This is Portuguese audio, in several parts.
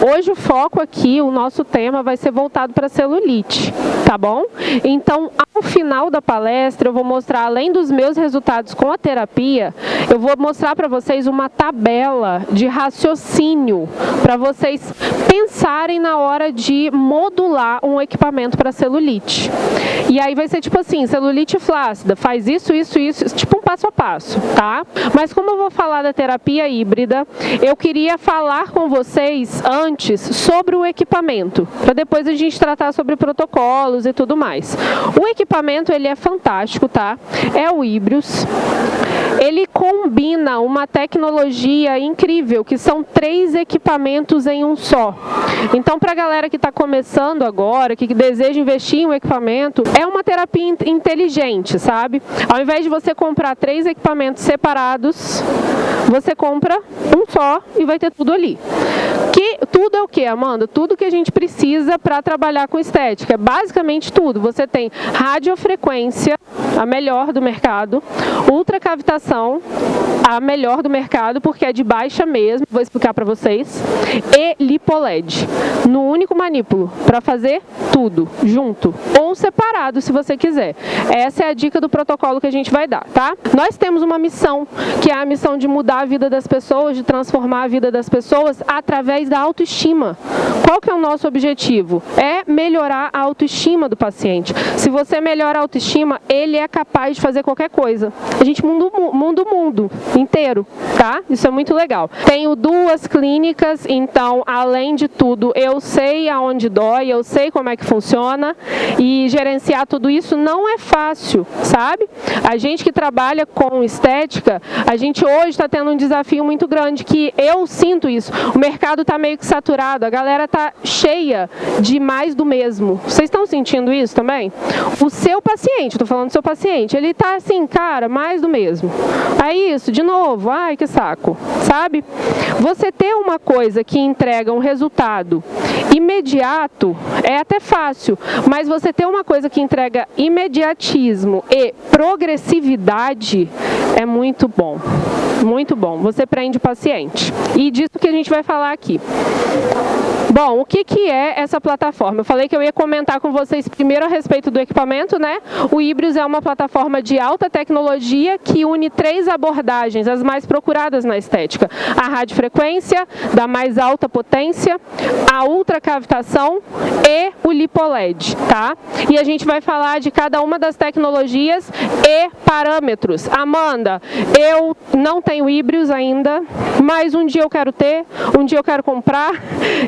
Hoje o foco aqui, o nosso tema vai ser voltado para celulite, tá bom? Então, ao final da palestra, eu vou mostrar, além dos meus resultados com a terapia, eu vou mostrar para vocês uma tabela de raciocínio para vocês pensarem na hora de modular um equipamento para celulite. E aí vai ser tipo assim, celulite flácida, faz isso, tipo um passo a passo, tá? Mas como eu vou falar da terapia híbrida, eu queria falar com vocês antes sobre o equipamento, para depois a gente tratar sobre protocolos e tudo mais. O equipamento, ele é fantástico, tá? É o Híbrios. Ele combina uma tecnologia incrível, que são 3 equipamentos em um só. Então, para a galera que está começando agora, que deseja investir em um equipamento, é uma terapia inteligente, sabe? Ao invés de você comprar 3 equipamentos separados, você compra um só e vai ter tudo ali. Tudo é o que, Amanda? Tudo que a gente precisa para trabalhar com estética. É basicamente tudo. Você tem radiofrequência, a melhor do mercado, ultracavitação, a melhor do mercado, porque é de baixa mesmo, vou explicar para vocês, e LipoLED, no único manípulo, para fazer tudo, junto, ou separado, se você quiser. Essa é a dica do protocolo que a gente vai dar, tá? Nós temos uma missão, que é a missão de mudar a vida das pessoas, de transformar a vida das pessoas através da autoestima. Qual que é o nosso objetivo? É melhorar a autoestima do paciente. Se você melhora a autoestima, ele é capaz de fazer qualquer coisa. A gente muda o mundo inteiro, tá? Isso é muito legal. Tenho 2 clínicas, então, além de tudo, eu sei aonde dói, eu sei como é que funciona, e gerenciar tudo isso não é fácil, sabe? A gente que trabalha com estética, a gente hoje está tendo um desafio muito grande, que eu sinto isso. O mercado está meio que saturado, a galera está cheia de mais do mesmo. Vocês estão sentindo isso também? O seu paciente, estou falando do seu paciente, ele está assim, cara, mais do mesmo. Aí isso, de novo, ai que saco, sabe? Você ter uma coisa que entrega um resultado imediato é até fácil, mas você ter uma coisa que entrega imediatismo e progressividade é muito bom. Muito bom. Você prende o paciente. E disso que a gente vai falar aqui. Bom, o que é essa plataforma? Eu falei que eu ia comentar com vocês primeiro a respeito do equipamento, né? O Híbrios é uma plataforma de alta tecnologia que une 3 abordagens, as mais procuradas na estética. A radiofrequência, da mais alta potência, a ultracavitação e o LipoLED, tá? E a gente vai falar de cada uma das tecnologias e parâmetros. Amanda, eu não tenho Híbrios ainda, mas um dia eu quero ter, um dia eu quero comprar.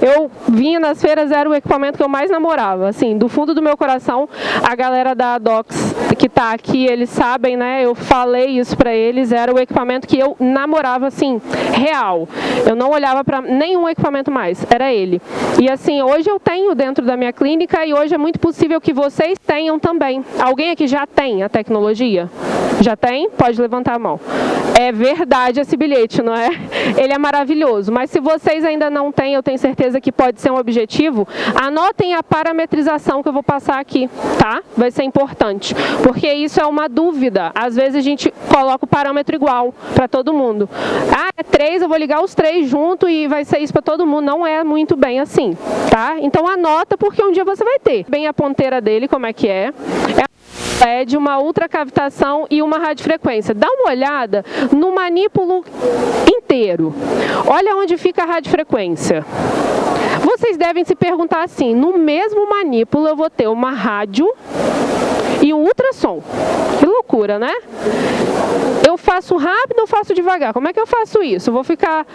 Eu vinha nas feiras, era o equipamento que eu mais namorava, assim, do fundo do meu coração. A galera da Docs que tá aqui, eles sabem, né, eu falei isso pra eles, era o equipamento que eu namorava, assim, real. Eu não olhava pra nenhum equipamento mais, era ele. E assim, hoje eu tenho dentro da minha clínica e hoje é muito possível que vocês tenham também. Alguém aqui já tem a tecnologia? Já tem? Pode levantar a mão. É verdade esse bilhete, não é? Ele é maravilhoso, mas se vocês ainda não têm, eu tenho certeza que pode ser um objetivo, anotem a parametrização que eu vou passar aqui, tá? Vai ser importante, porque isso é uma dúvida. Às vezes a gente coloca o parâmetro igual para todo mundo. Ah, é 3, eu vou ligar os 3 junto e vai ser isso para todo mundo. Não é muito bem assim, tá? Então anota, porque um dia você vai ter. Bem a ponteira dele, como é que é. É de uma ultracavitação e uma radiofrequência. Dá uma olhada no manípulo inteiro. Olha onde fica a radiofrequência. Vocês devem se perguntar assim, no mesmo manípulo eu vou ter uma rádio e um ultrassom. Que loucura, né? Eu faço rápido ou faço devagar? Como é que eu faço isso? Eu vou ficar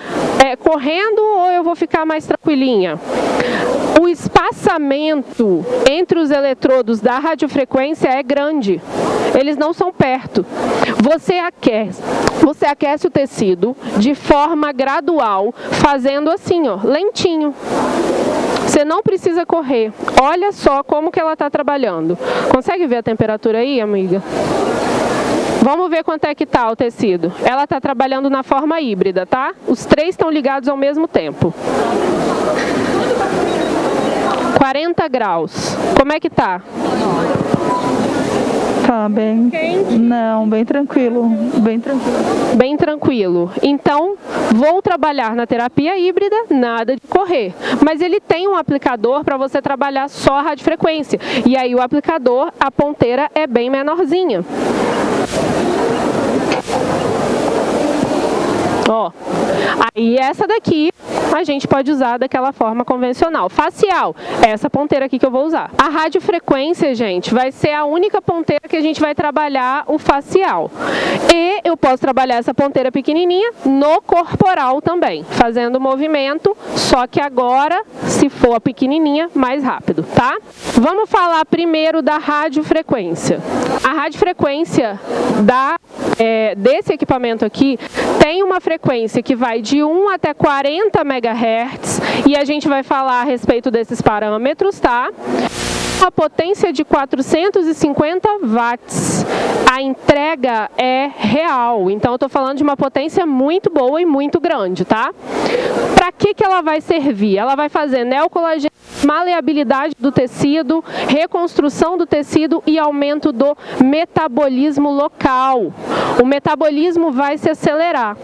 correndo ou eu vou ficar mais tranquilinha? O espaçamento entre os eletrodos da radiofrequência é grande. Eles não são perto. Você aquece o tecido de forma gradual, fazendo assim, ó, lentinho. Você não precisa correr. Olha só como que ela está trabalhando. Consegue ver a temperatura aí, amiga? Vamos ver quanto é que está o tecido. Ela está trabalhando na forma híbrida, tá? Os 3 estão ligados ao mesmo tempo. 40 graus. Como é que tá? Tá bem. Quente? Não, bem tranquilo, bem tranquilo. Bem tranquilo. Então, vou trabalhar na terapia híbrida, nada de correr. Mas ele tem um aplicador para você trabalhar só a radiofrequência. E aí o aplicador, a ponteira é bem menorzinha. Ó, aí essa daqui a gente pode usar daquela forma convencional. Facial, essa ponteira aqui que eu vou usar. A radiofrequência, gente, vai ser a única ponteira que a gente vai trabalhar o facial. E eu posso trabalhar essa ponteira pequenininha no corporal também, fazendo o movimento, só que agora, se for a pequenininha, mais rápido, tá? Vamos falar primeiro da radiofrequência. A radiofrequência desse equipamento aqui tem uma frequência que vai de 1 até 40 MHz e a gente vai falar a respeito desses parâmetros, tá? A potência de 450 watts. A entrega é real, então eu estou falando de uma potência muito boa e muito grande, tá? Para que ela vai servir? Ela vai fazer neocolagênese, maleabilidade do tecido, reconstrução do tecido e aumento do metabolismo local. O metabolismo vai se acelerar.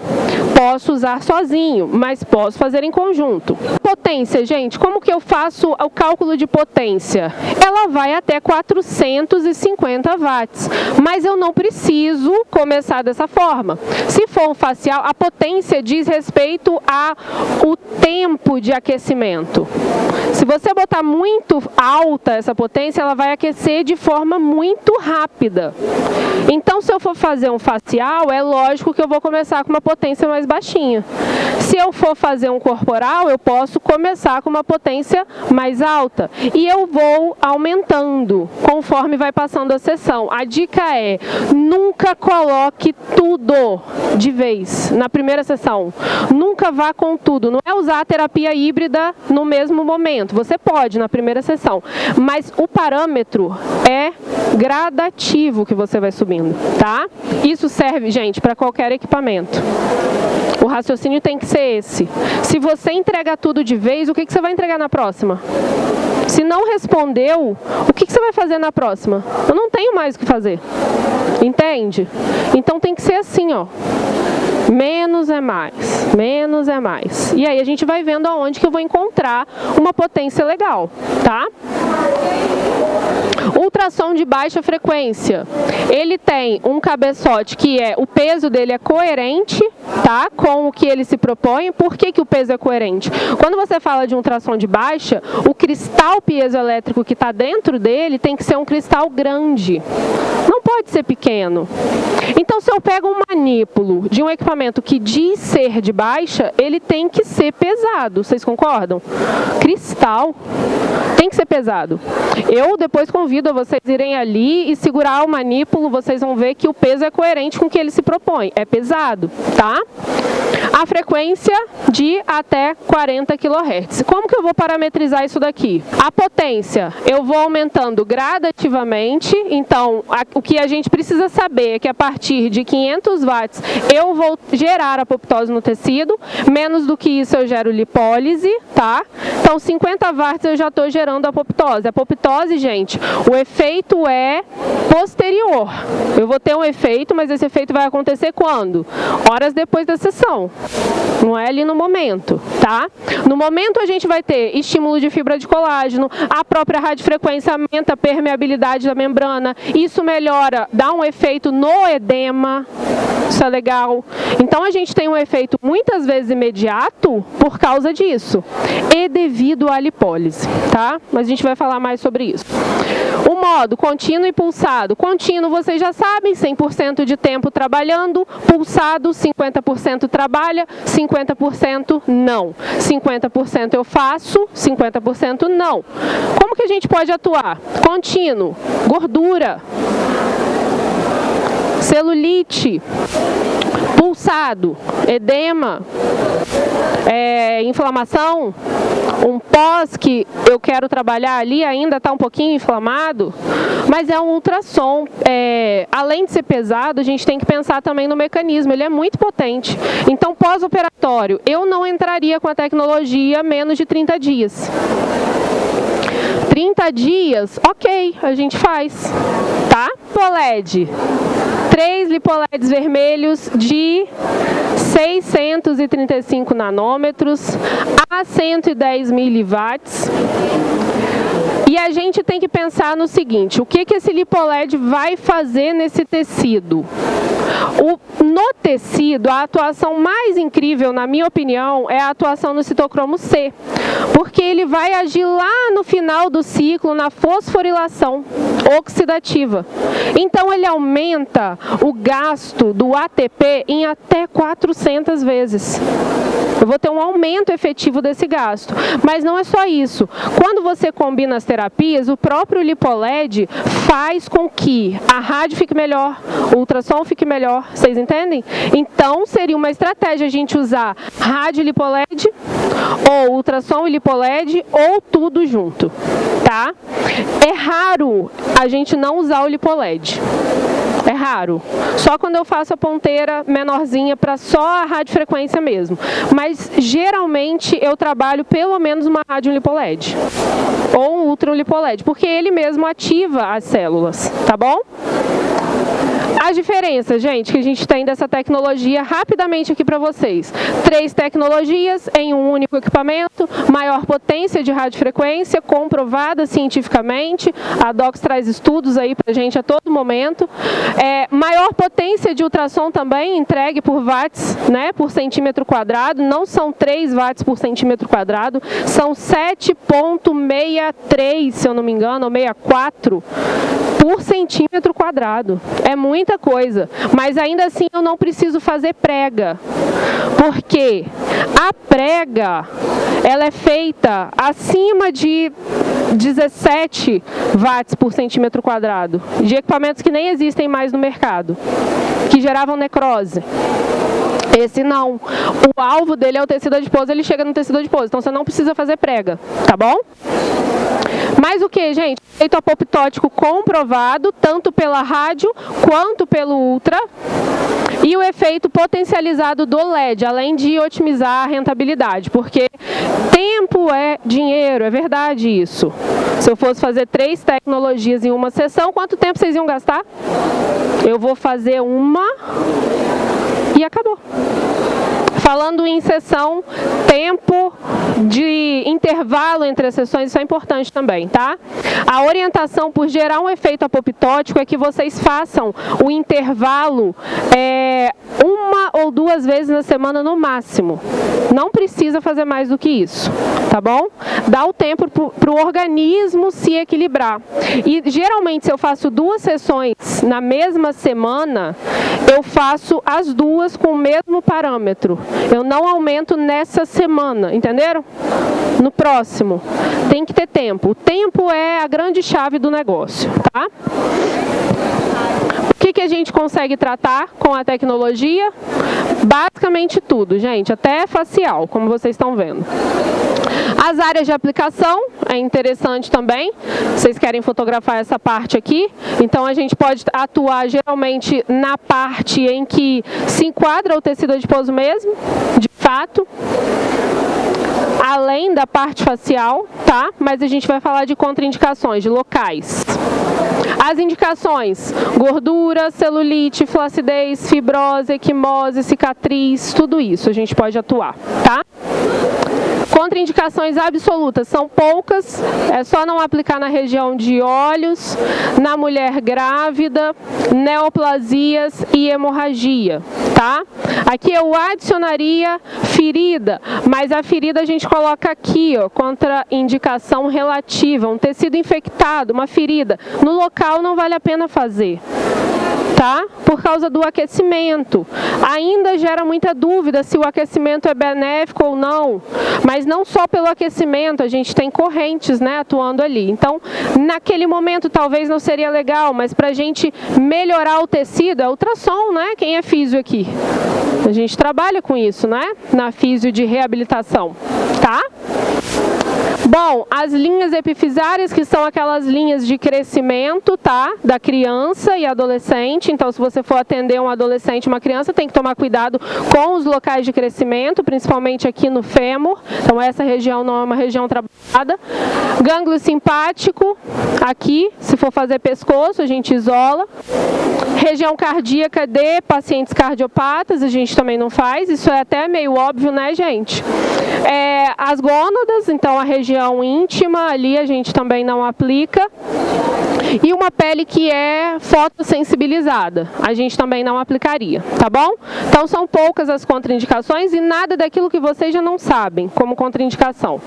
Posso usar sozinho, mas posso fazer em conjunto. Potência, gente, como que eu faço o cálculo de potência? Ela vai até 450 watts, mas eu não preciso começar dessa forma. Se for um facial, a potência diz respeito ao tempo de aquecimento. Se você botar muito alta essa potência, ela vai aquecer de forma muito rápida. Então, se eu for fazer um facial, é lógico que eu vou começar com uma potência mais baixinha. Se eu for fazer um corporal, eu posso começar com uma potência mais alta. E eu vou aumentando conforme vai passando a sessão. A dica é, nunca coloque tudo de vez na primeira sessão. Nunca vá com tudo. Não é usar a terapia híbrida no mesmo momento. Você pode na primeira sessão, mas o parâmetro é gradativo que você vai subindo, tá? Isso serve, gente, para qualquer equipamento. O raciocínio tem que ser esse. Se você entrega tudo de vez, o que você vai entregar na próxima? Se não respondeu, o que você vai fazer na próxima? Eu não tenho mais o que fazer. Entende? Então tem que ser assim, ó. Menos é mais, menos é mais. E aí a gente vai vendo aonde que eu vou encontrar uma potência legal, tá? Ultrassom de baixa frequência. Ele tem um cabeçote que o peso dele é coerente, tá? Com o que ele se propõe. Por que que o peso é coerente? Quando você fala de um ultrassom de baixa, o cristal piezoelétrico que está dentro dele tem que ser um cristal grande. Não pode ser pequeno. Então, se eu pego um manípulo de um equipamento que diz ser de baixa, ele tem que ser pesado. Vocês concordam? Cristal tem que ser pesado. Eu depois convido a vocês irem ali e segurar o manípulo, vocês vão ver que o peso é coerente com o que ele se propõe. É pesado, tá? A frequência de até 40 kHz. Como que eu vou parametrizar isso daqui? A potência, eu vou aumentando gradativamente. Então, o que a gente precisa saber é que a partir de 500 watts eu vou gerar apoptose no tecido. Menos do que isso eu gero lipólise, tá? Então, 50 watts eu já estou gerando apoptose. A apoptose, gente, o efeito é posterior. Eu vou ter um efeito, mas esse efeito vai acontecer quando? Horas depois da sessão. Não é ali no momento, tá? No momento a gente vai ter estímulo de fibra de colágeno, a própria radiofrequência aumenta a permeabilidade da membrana, isso melhora, dá um efeito no edema, isso é legal. Então a gente tem um efeito muitas vezes imediato por causa disso, e devido à lipólise, tá? Mas a gente vai falar mais sobre isso. O modo contínuo e pulsado. Contínuo, vocês já sabem, 100% de tempo trabalhando. Pulsado, 50% trabalha, 50% não. 50% eu faço, 50% não. Como que a gente pode atuar? Contínuo, gordura, celulite, pulsado, edema, inflamação, um pós que eu quero trabalhar ali ainda está um pouquinho inflamado, mas é um ultrassom. Além de ser pesado, a gente tem que pensar também no mecanismo, ele é muito potente. Então, pós-operatório, eu não entraria com a tecnologia menos de 30 dias. 30 dias, ok, a gente faz, tá? LipoLed, 3 LipoLeds vermelhos de 635 nanômetros a 110 miliwatts. E a gente tem que pensar no seguinte, o que esse LipoLed vai fazer nesse tecido? No tecido, a atuação mais incrível, na minha opinião, é a atuação no citocromo C, porque ele vai agir lá no final do ciclo na fosforilação oxidativa. Então, ele aumenta o gasto do ATP em até 400 vezes. Eu vou ter um aumento efetivo desse gasto. Mas não é só isso. Quando você combina as terapias, o próprio LipoLed faz com que a rádio fique melhor, o ultrassom fique melhor. Vocês entendem? Então, seria uma estratégia a gente usar rádio LipoLed, ou ultrassom e LipoLed, ou tudo junto. Tá? É raro a gente não usar o LipoLed. É raro. Só quando eu faço a ponteira menorzinha para só a radiofrequência mesmo. Mas, geralmente, eu trabalho pelo menos uma rádio LipoLed. Ou um ultra LipoLed, porque ele mesmo ativa as células, tá bom? As diferenças, gente, que a gente tem dessa tecnologia, rapidamente aqui para vocês. 3 tecnologias em um único equipamento, maior potência de radiofrequência, comprovada cientificamente. A Docs traz estudos aí para a gente a todo momento. Maior potência de ultrassom também, entregue por watts, né, por centímetro quadrado. Não são 3 watts por centímetro quadrado, são 7,63, se eu não me engano, ou 64 por centímetro quadrado. É muita coisa, mas ainda assim eu não preciso fazer prega, porque a prega, ela é feita acima de 17 watts por centímetro quadrado, de equipamentos que nem existem mais no mercado, que geravam necrose. Esse não. O alvo dele é o tecido adiposo, ele chega no tecido adiposo, então você não precisa fazer prega, tá bom? Mas o que, gente? Efeito apoptótico comprovado, tanto pela rádio quanto pelo ultra. E o efeito potencializado do LED, além de otimizar a rentabilidade, porque tempo é dinheiro, é verdade isso. Se eu fosse fazer 3 tecnologias em uma sessão, quanto tempo vocês iam gastar? Eu vou fazer uma e acabou. Falando em sessão, tempo de intervalo entre as sessões, isso é importante também, tá? A orientação por gerar um efeito apoptótico é que vocês façam o intervalo 1 ou 2 vezes na semana no máximo. Não precisa fazer mais do que isso, tá bom? Dá o tempo para o organismo se equilibrar. E geralmente, se eu faço 2 sessões na mesma semana, eu faço as 2 com o mesmo parâmetro. Eu não aumento nessa semana, entenderam? No próximo. Tem que ter tempo. O tempo é a grande chave do negócio, tá? O que a gente consegue tratar com a tecnologia? Basicamente tudo, gente, até facial, como vocês estão vendo. As áreas de aplicação é interessante também. Vocês querem fotografar essa parte aqui? Então a gente pode atuar geralmente na parte em que se enquadra o tecido adiposo mesmo, de fato, além da parte facial, tá? Mas a gente vai falar de contraindicações, de locais. As indicações: gordura, celulite, flacidez, fibrose, equimose, cicatriz, tudo isso a gente pode atuar, tá? Contraindicações absolutas são poucas, é só não aplicar na região de olhos, na mulher grávida, neoplasias e hemorragia, tá? Aqui eu adicionaria ferida, mas a ferida a gente coloca aqui, ó, contraindicação relativa, um tecido infectado, uma ferida. No local não vale a pena fazer, tá? Por causa do aquecimento. Ainda gera muita dúvida se o aquecimento é benéfico ou não, mas não só pelo aquecimento, a gente tem correntes, né, atuando ali. Então, naquele momento talvez não seria legal, mas para a gente melhorar o tecido, é ultrassom, né? Quem é físio aqui? A gente trabalha com isso, né? Na físio de reabilitação, tá? Bom, as linhas epifisárias, que são aquelas linhas de crescimento, tá? Da criança e adolescente. Então, se você for atender um adolescente e uma criança, tem que tomar cuidado com os locais de crescimento, principalmente aqui no fêmur. Então, essa região não é uma região trabalhada. Gânglio simpático, aqui, se for fazer pescoço, a gente isola. Região cardíaca de pacientes cardiopatas, a gente também não faz. Isso é até meio óbvio, né, gente? As gônadas, então a região íntima, ali a gente também não aplica. E uma pele que é fotossensibilizada, a gente também não aplicaria, tá bom? Então são poucas as contraindicações e nada daquilo que vocês já não sabem como contraindicação.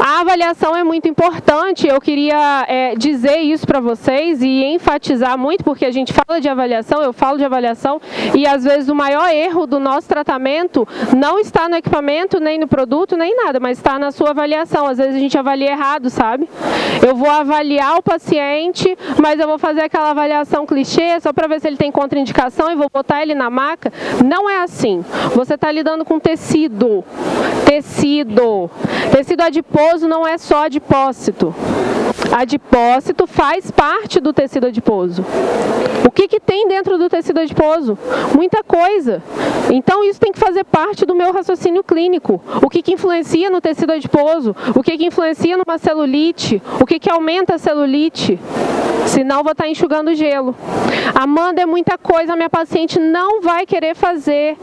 A avaliação é muito importante, eu queria dizer isso para vocês e enfatizar muito, porque a gente fala de avaliação, eu falo de avaliação, e às vezes o maior erro do nosso tratamento não está no equipamento, nem no produto, nem nada, mas está na sua avaliação. Às vezes a gente avalia errado, sabe? Eu vou avaliar o paciente, mas eu vou fazer aquela avaliação clichê só para ver se ele tem contraindicação e vou botar ele na maca. Não é assim. Você está lidando com tecido. Tecido adiposo não é só adipócito. Adipócito faz parte do tecido adiposo. O que tem dentro do tecido adiposo? Muita coisa. Então isso tem que fazer parte do meu raciocínio clínico. O que influencia no tecido adiposo? O que influencia numa celulite? O que aumenta a celulite? Senão vou estar enxugando gelo. Amanda, é muita coisa, a minha paciente não vai querer fazer.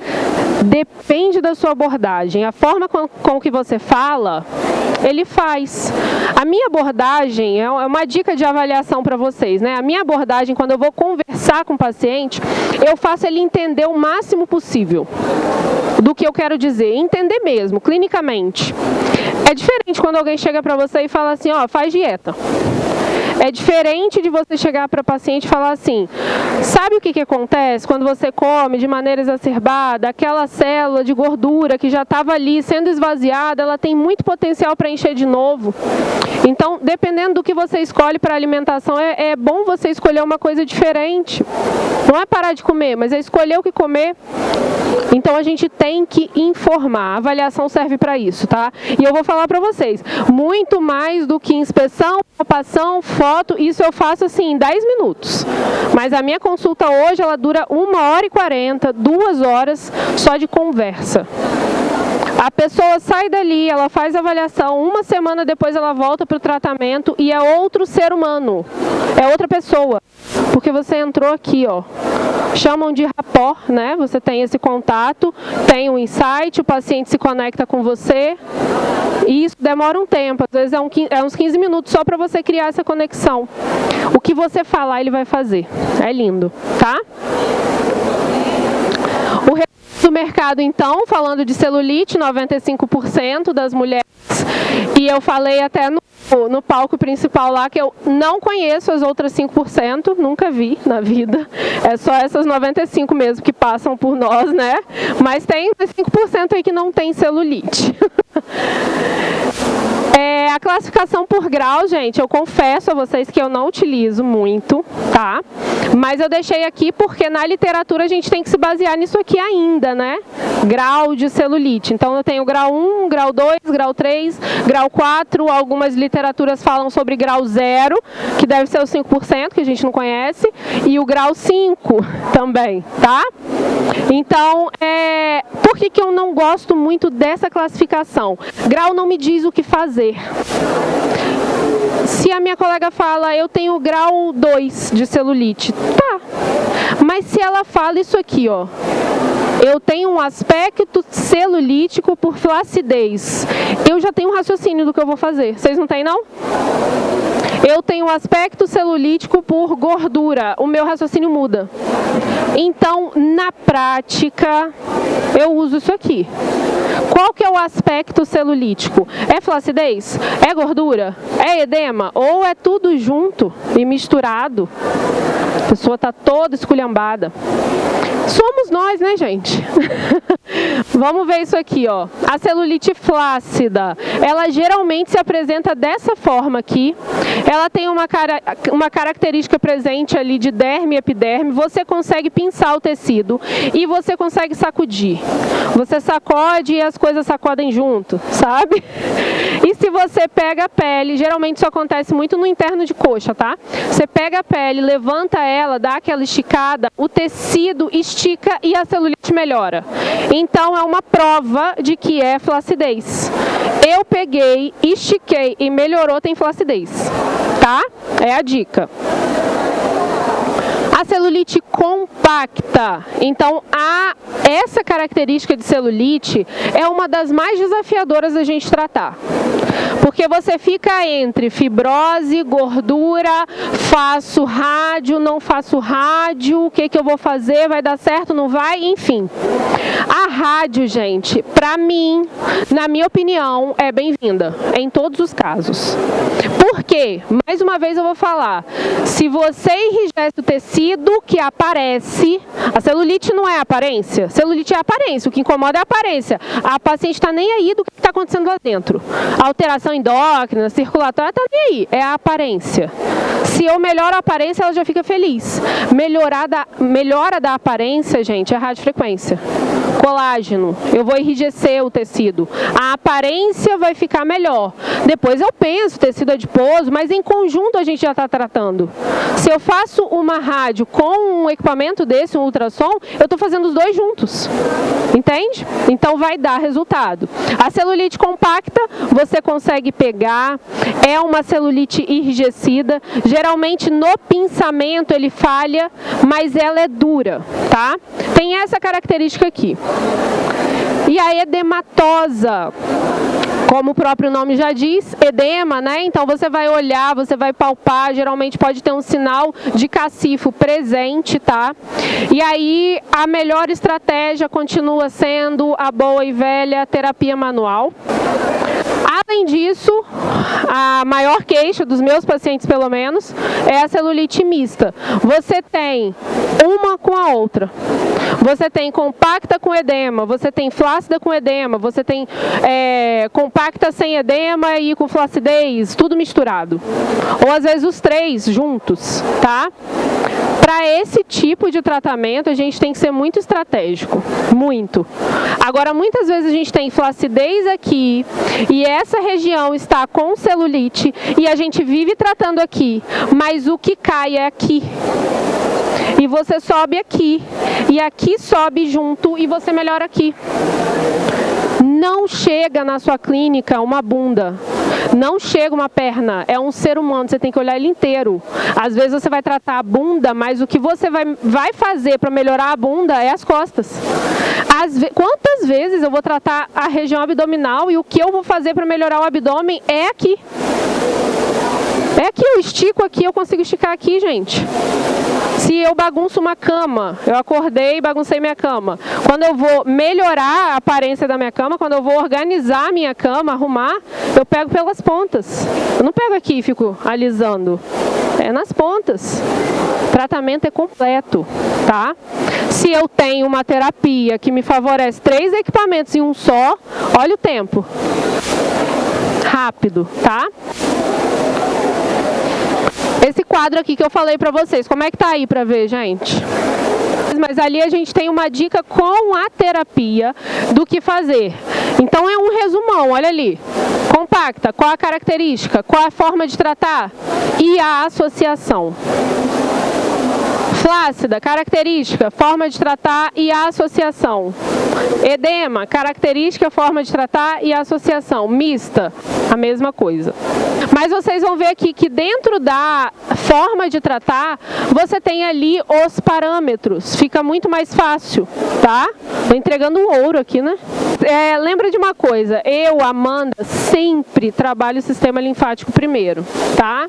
Depende da sua abordagem. A forma com que você fala, ele faz. A minha abordagem é uma dica de avaliação para vocês, né? A minha abordagem, quando eu vou conversar com o paciente, eu faço ele entender o máximo possível do que eu quero dizer, entender mesmo, clinicamente. É diferente quando alguém chega para você e fala assim, ó, faz dieta. É diferente de você chegar para o paciente e falar assim, sabe o que acontece quando você come de maneira exacerbada, aquela célula de gordura que já estava ali sendo esvaziada, ela tem muito potencial para encher de novo. Então, dependendo do que você escolhe para alimentação, é bom você escolher uma coisa diferente. Não é parar de comer, mas é escolher o que comer. Então, a gente tem que informar. A avaliação serve para isso, tá? E eu vou falar para vocês, muito mais do que inspeção, palpação, foto, isso eu faço assim em 10 minutos. Mas a minha consulta hoje, ela dura 1h40, 2 horas só de conversa. A pessoa sai dali, ela faz a avaliação, 1 semana depois ela volta para o tratamento e é outro ser humano, é outra pessoa. Porque você entrou aqui, ó, chamam de rapport, né? Você tem esse contato, tem um insight, o paciente se conecta com você e isso demora um tempo, às vezes é uns 15 minutos só para você criar essa conexão. O que você falar, ele vai fazer. É lindo, tá? Do mercado, então, falando de celulite, 95% das mulheres, e eu falei até no palco principal lá que eu não conheço as outras 5%, nunca vi na vida, é só essas 95% mesmo que passam por nós, né? Mas tem 5% aí que não tem celulite. A classificação por grau, gente, eu confesso a vocês que eu não utilizo muito, tá? Mas eu deixei aqui porque na literatura a gente tem que se basear nisso aqui ainda, né? Grau de celulite. Então eu tenho grau 1, grau 2, grau 3, grau 4, algumas literaturas falam sobre grau 0, que deve ser o 5%, que a gente não conhece, e o grau 5 também, tá? Então, por que eu não gosto muito dessa classificação? Grau não me diz o que fazer. Se a minha colega fala, eu tenho grau 2 de celulite, tá. Mas se ela fala isso aqui, ó, eu tenho um aspecto celulítico por flacidez, eu já tenho um raciocínio do que eu vou fazer. Vocês não têm, não? Eu tenho um aspecto celulítico por gordura, o meu raciocínio muda. Então, na prática, eu uso isso aqui. Qual que é o aspecto celulítico? É flacidez? É gordura? É edema? Ou é tudo junto e misturado? A pessoa está toda esculhambada. Somos nós, né, gente? Vamos ver isso aqui, ó. A celulite flácida, ela geralmente se apresenta dessa forma aqui. Ela tem uma característica presente ali de derme e epiderme. Você consegue pinçar o tecido e você consegue sacudir. Você sacode e as coisas sacodem junto, sabe? E se você pega a pele, geralmente isso acontece muito no interno de coxa, tá? Você pega a pele, levanta ela, dá aquela esticada, o tecido estica e a celulite melhora. Então é uma prova de que é flacidez. Eu peguei, estiquei e melhorou, tem flacidez, tá? É a dica. A celulite compacta, então essa característica de celulite é uma das mais desafiadoras da gente tratar. Porque você fica entre fibrose, gordura, faço rádio, não faço rádio, o que eu vou fazer, vai dar certo, não vai, enfim. A rádio, gente, pra mim, na minha opinião, é bem-vinda, em todos os casos. Por quê? Mais uma vez eu vou falar, se você enrijece o tecido que aparece, a celulite não é aparência, celulite é aparência, o que incomoda é a aparência. A paciente está nem aí do que está acontecendo lá dentro. A alteração endócrina, circulatória, está nem aí, é a aparência. Se eu melhoro a aparência, ela já fica feliz. Melhora da aparência, gente, é radiofrequência. Colágeno, eu vou enrijecer o tecido. A aparência vai ficar melhor. Depois eu penso, tecido adiposo, mas em conjunto a gente já está tratando. Se eu faço uma rádio com um equipamento desse, um ultrassom, eu estou fazendo os dois juntos. Entende? Então vai dar resultado. A celulite compacta, você consegue pegar, é uma celulite enrijecida. Geralmente no pinçamento ele falha, mas ela é dura, tá? Tem essa característica aqui. E a edematosa, como o próprio nome já diz, edema, né? Então você vai olhar, você vai palpar, geralmente pode ter um sinal de cacifo presente, tá? E aí a melhor estratégia continua sendo a boa e velha terapia manual. Além disso, a maior queixa dos meus pacientes, pelo menos, é a celulite mista. Você tem uma com a outra. Você tem compacta com edema, você tem flácida com edema, você tem compacta sem edema e com flacidez, tudo misturado. Ou às vezes os três juntos, tá? Para esse tipo de tratamento, a gente tem que ser muito estratégico, muito. Agora, muitas vezes a gente tem flacidez aqui e essa região está com celulite e a gente vive tratando aqui, mas o que cai é aqui. E você sobe aqui, e aqui sobe junto e você melhora aqui. Não chega na sua clínica uma bunda, não chega uma perna, é um ser humano, você tem que olhar ele inteiro. Às vezes você vai tratar a bunda, mas o que você vai fazer para melhorar a bunda é as costas. Quantas vezes eu vou tratar a região abdominal e o que eu vou fazer para melhorar o abdômen é aqui. É aqui, eu estico aqui, eu consigo esticar aqui, gente. Se eu bagunço uma cama, eu acordei e baguncei minha cama. Quando eu vou melhorar a aparência da minha cama, quando eu vou organizar a minha cama, arrumar, eu pego pelas pontas. Eu não pego aqui e fico alisando. É nas pontas. O tratamento é completo, tá? Se eu tenho uma terapia que me favorece 3 equipamentos em um só, olha o tempo. Rápido, tá? Esse quadro aqui que eu falei pra vocês, como é que tá aí pra ver, gente? Mas ali a gente tem uma dica com a terapia do que fazer. Então é um resumão, olha ali. Compacta, qual a característica, qual a forma de tratar e a associação. Flácida, característica, forma de tratar e a associação. Edema, característica, forma de tratar e a associação. Mista, a mesma coisa. Mas vocês vão ver aqui que dentro da forma de tratar, você tem ali os parâmetros. Fica muito mais fácil, tá? Tô entregando um ouro aqui, né? Lembra de uma coisa, eu, Amanda, sempre trabalho o sistema linfático primeiro, tá?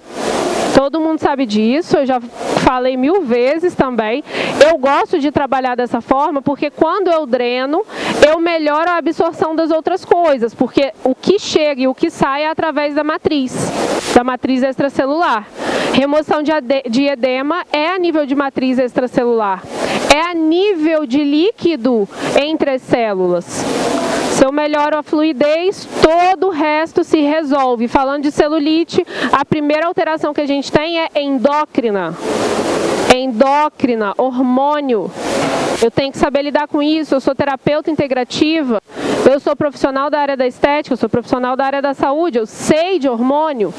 Todo mundo sabe disso, eu já falei 1000 vezes também. Eu gosto de trabalhar dessa forma porque quando eu dreno, eu melhoro a absorção das outras coisas, porque o que chega e o que sai é através da matriz extracelular. Remoção de edema é a nível de matriz extracelular, é a nível de líquido entre as células. Se eu melhoro a fluidez, todo o resto se resolve. Falando de celulite, a primeira alteração que a gente tem é endócrina. Endócrina, hormônio. Eu tenho que saber lidar com isso. Eu sou terapeuta integrativa, eu sou profissional da área da estética, eu sou profissional da área da saúde, eu sei de hormônio.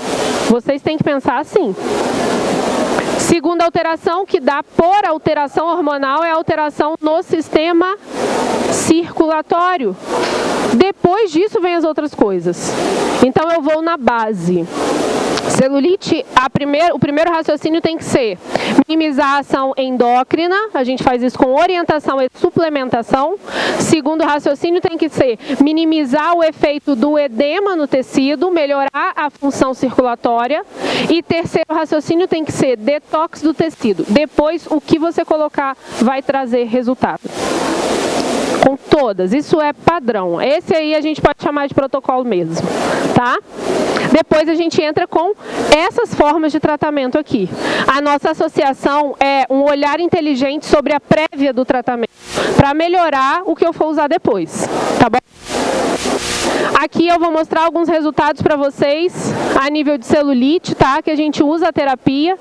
Vocês têm que pensar assim. Segunda alteração que dá por alteração hormonal é a alteração no sistema circulatório. Depois disso vem as outras coisas. Então eu vou na base. Celulite, o primeiro raciocínio tem que ser minimizar a ação endócrina, a gente faz isso com orientação e suplementação. Segundo raciocínio tem que ser minimizar o efeito do edema no tecido, melhorar a função circulatória. E terceiro raciocínio tem que ser detox do tecido. Depois, o que você colocar vai trazer resultado. Com todas, isso é padrão. Esse aí a gente pode chamar de protocolo mesmo, tá? Depois a gente entra com essas formas de tratamento aqui. A nossa associação é um olhar inteligente sobre a prévia do tratamento, para melhorar o que eu for usar depois, tá bom? Aqui eu vou mostrar alguns resultados para vocês a nível de celulite, tá? Que a gente usa a terapia.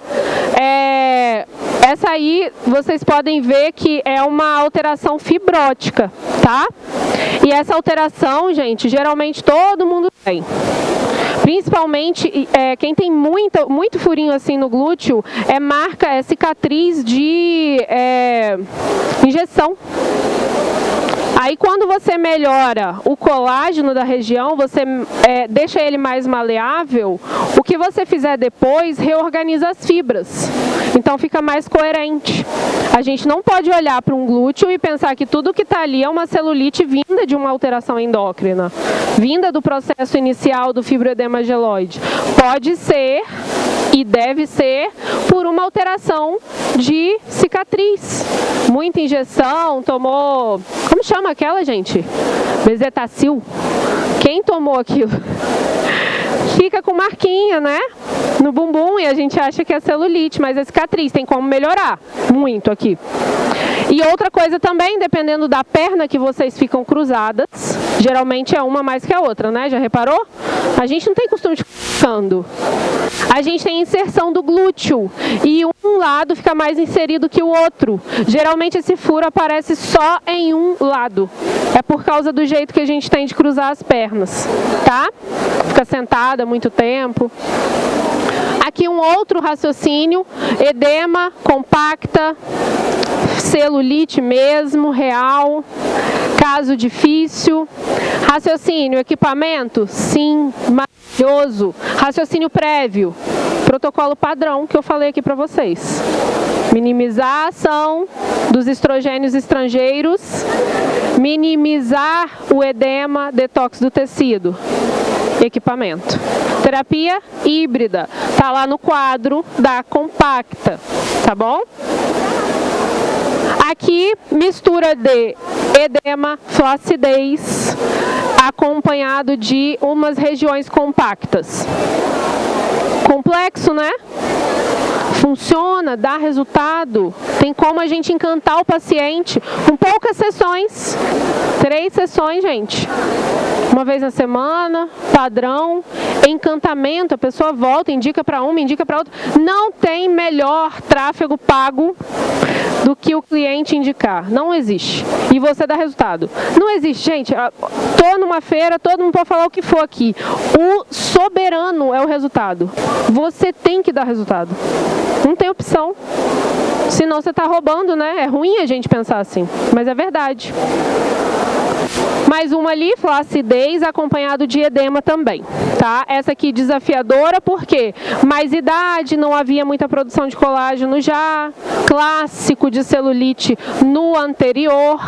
Essa aí vocês podem ver que é uma alteração fibrótica, tá? E essa alteração, gente, geralmente todo mundo tem. Principalmente quem tem muito furinho assim no glúteo, é cicatriz de injeção. Aí quando você melhora o colágeno da região, você deixa ele mais maleável, o que você fizer depois reorganiza as fibras. Então fica mais coerente. A gente não pode olhar para um glúteo e pensar que tudo que está ali é uma celulite vinda de uma alteração endócrina, vinda do processo inicial do fibroedema geloide. Pode ser e deve ser por uma alteração de cicatriz. Muita injeção, tomou... Como chama aquela, gente? Bezetacil. Quem tomou aquilo? Fica com marquinha, né? No bumbum, e a gente acha que é celulite, mas é cicatriz, tem como melhorar muito aqui. E outra coisa também, dependendo da perna que vocês ficam cruzadas, geralmente é uma mais que a outra, né? Já reparou? A gente não tem costume de ficar ficando. A gente tem inserção do glúteo e um lado fica mais inserido que o outro. Geralmente esse furo aparece só em um lado. É por causa do jeito que a gente tem de cruzar as pernas, tá? Fica sentada muito tempo. Aqui um outro raciocínio, edema, compacta, celulite mesmo, real, caso difícil. Raciocínio, equipamento? Sim, maravilhoso. Raciocínio prévio, protocolo padrão que eu falei aqui para vocês. Minimizar a ação dos estrogênios estrangeiros, minimizar o edema, detox do tecido. Equipamento. Terapia híbrida, tá lá no quadro da compacta, tá bom? Aqui, mistura de edema, flacidez, acompanhado de umas regiões compactas. Complexo, né? Funciona, dá resultado, tem como a gente encantar o paciente com poucas sessões, 3 sessões, gente, uma vez na semana, padrão, encantamento, a pessoa volta, indica para uma, indica para outra, não tem melhor tráfego pago do que o cliente indicar, não existe, e você dá resultado, não existe, gente, tô numa feira, todo mundo pode falar o que for aqui, o soberano é o resultado, você tem que dar resultado. Não tem opção. Senão você está roubando, né? É ruim a gente pensar assim, mas é verdade. Mais uma ali, flacidez, acompanhado de edema também, tá? Essa aqui desafiadora, porque mais idade, não havia muita produção de colágeno já, clássico de celulite no anterior.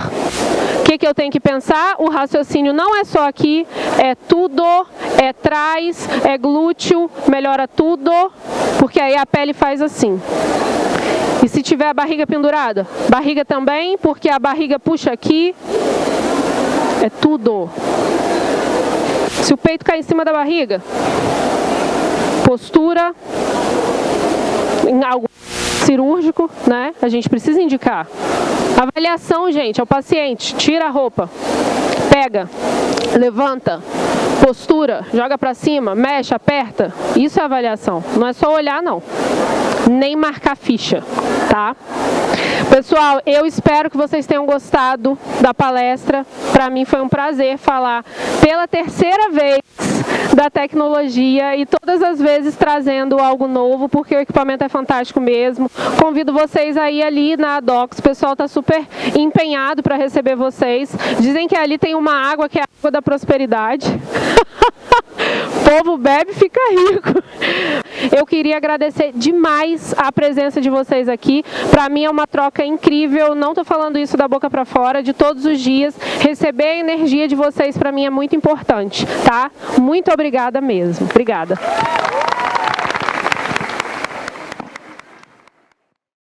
O que eu tenho que pensar? O raciocínio não é só aqui, é tudo, é trás, é glúteo, melhora tudo, porque aí a pele faz assim. E se tiver a barriga pendurada? Barriga também, porque a barriga puxa aqui, é tudo. Se o peito cai em cima da barriga, postura, em algo cirúrgico, né? A gente precisa indicar. Avaliação, gente, ao paciente, tira a roupa. Pega, levanta, postura, joga para cima, mexe, aperta. Isso é avaliação. Não é só olhar, não. Nem marcar ficha, tá? Pessoal, eu espero que vocês tenham gostado da palestra. Para mim foi um prazer falar pela terceira vez da tecnologia e todas as vezes trazendo algo novo, porque o equipamento é fantástico mesmo. Convido vocês aí ali na Adox, o pessoal está super empenhado para receber vocês. Dizem que ali tem uma água que é a água da prosperidade. O povo bebe e fica rico. Eu queria agradecer demais a presença de vocês aqui. Para mim é uma troca incrível, não estou falando isso da boca para fora, de todos os dias. Receber a energia de vocês para mim é muito importante, tá? Muito obrigada mesmo. Obrigada.